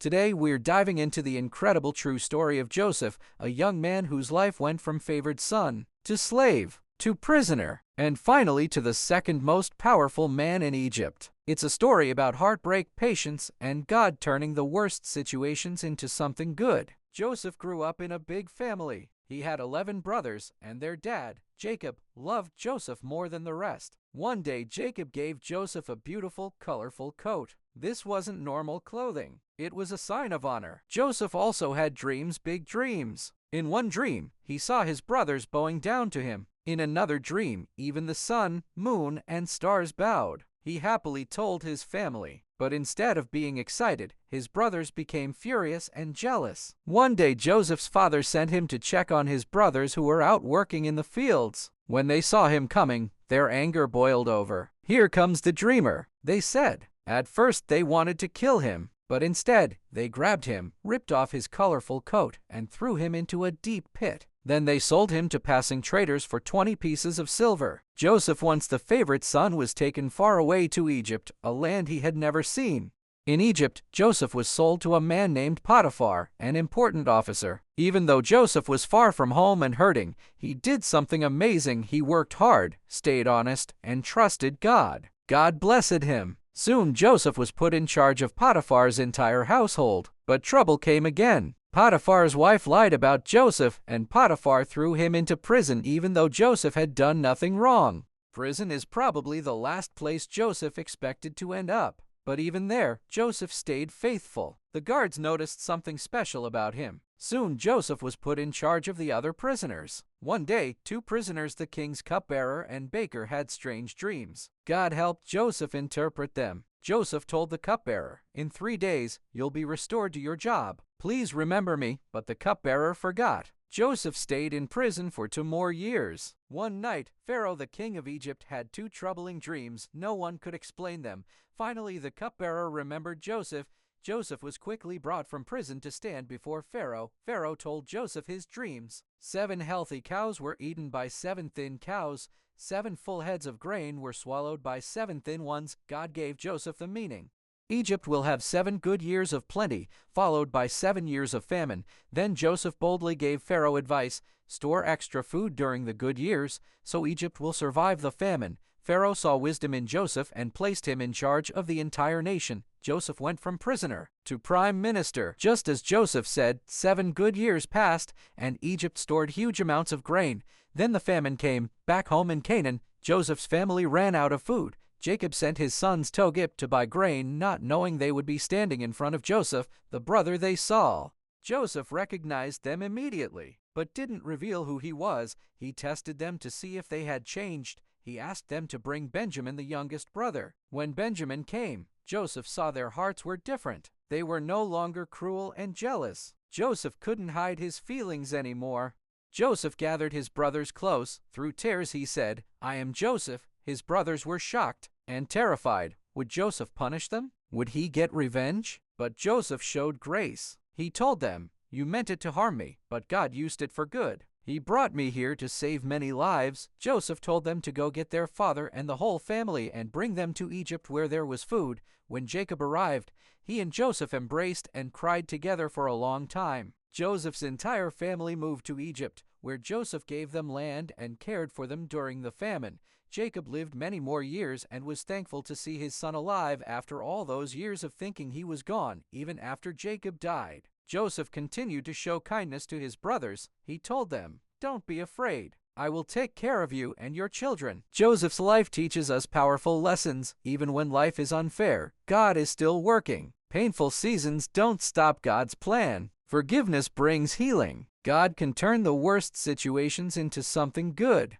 Today, we're diving into the incredible true story of Joseph, a young man whose life went from favored son to slave to prisoner, and finally to the second most powerful man in Egypt. It's a story about heartbreak, patience, and God turning the worst situations into something good. Joseph grew up in a big family. He had 11 brothers, and their dad, Jacob, loved Joseph more than the rest. One day, Jacob gave Joseph a beautiful, colorful coat. This wasn't normal clothing. It was a sign of honor. Joseph also had dreams, big dreams. In one dream, he saw his brothers bowing down to him. In another dream, even the sun, moon, and stars bowed. He happily told his family. But instead of being excited, his brothers became furious and jealous. One day, Joseph's father sent him to check on his brothers who were out working in the fields. When they saw him coming, their anger boiled over. "Here comes the dreamer," they said. At first, they wanted to kill him, but instead, they grabbed him, ripped off his colorful coat, and threw him into a deep pit. Then they sold him to passing traders for 20 pieces of silver. Joseph, once the favorite son, was taken far away to Egypt, a land he had never seen. In Egypt, Joseph was sold to a man named Potiphar, an important officer. Even though Joseph was far from home and hurting, he did something amazing. He worked hard, stayed honest, and trusted God. God blessed him. Soon, Joseph was put in charge of Potiphar's entire household. But trouble came again. Potiphar's wife lied about Joseph, and Potiphar threw him into prison even though Joseph had done nothing wrong. Prison is probably the last place Joseph expected to end up. But even there, Joseph stayed faithful. The guards noticed something special about him. Soon, Joseph was put in charge of the other prisoners. One day, 2 prisoners, the king's cupbearer and baker, had strange dreams. God helped Joseph interpret them. Joseph told the cupbearer, "In 3 days, you'll be restored to your job. Please remember me." But the cupbearer forgot. Joseph stayed in prison for 2 more years. One night, Pharaoh, the king of Egypt, had 2 troubling dreams. No one could explain them. Finally, the cupbearer remembered Joseph. Joseph was quickly brought from prison to stand before Pharaoh. Pharaoh told Joseph his dreams. 7 healthy cows were eaten by 7 thin cows. 7 full heads of grain were swallowed by 7 thin ones. God gave Joseph the meaning. Egypt will have 7 good years of plenty, followed by 7 years of famine. Then Joseph boldly gave Pharaoh advice: store extra food during the good years, so Egypt will survive the famine. Pharaoh saw wisdom in Joseph and placed him in charge of the entire nation. Joseph went from prisoner to prime minister. Just as Joseph said, 7 good years passed, and Egypt stored huge amounts of grain. Then the famine came. Back home in Canaan, Joseph's family ran out of food. Jacob sent his sons to Egypt to buy grain, not knowing they would be standing in front of Joseph, the brother they saw. Joseph recognized them immediately, but didn't reveal who he was. He tested them to see if they had changed. He asked them to bring Benjamin, the youngest brother. When Benjamin came, Joseph saw their hearts were different. They were no longer cruel and jealous. Joseph couldn't hide his feelings anymore. Joseph gathered his brothers close. Through tears he said, "I am Joseph." His brothers were shocked and terrified. Would Joseph punish them? Would he get revenge? But Joseph showed grace. He told them, "You meant it to harm me, but God used it for good. He brought me here to save many lives." Joseph told them to go get their father and the whole family and bring them to Egypt where there was food. When Jacob arrived, he and Joseph embraced and cried together for a long time. Joseph's entire family moved to Egypt, where Joseph gave them land and cared for them during the famine. Jacob lived many more years and was thankful to see his son alive after all those years of thinking he was gone. Even after Jacob died, Joseph continued to show kindness to his brothers. He told them, "Don't be afraid. I will take care of you and your children." Joseph's life teaches us powerful lessons. Even when life is unfair, God is still working. Painful seasons don't stop God's plan. Forgiveness brings healing. God can turn the worst situations into something good.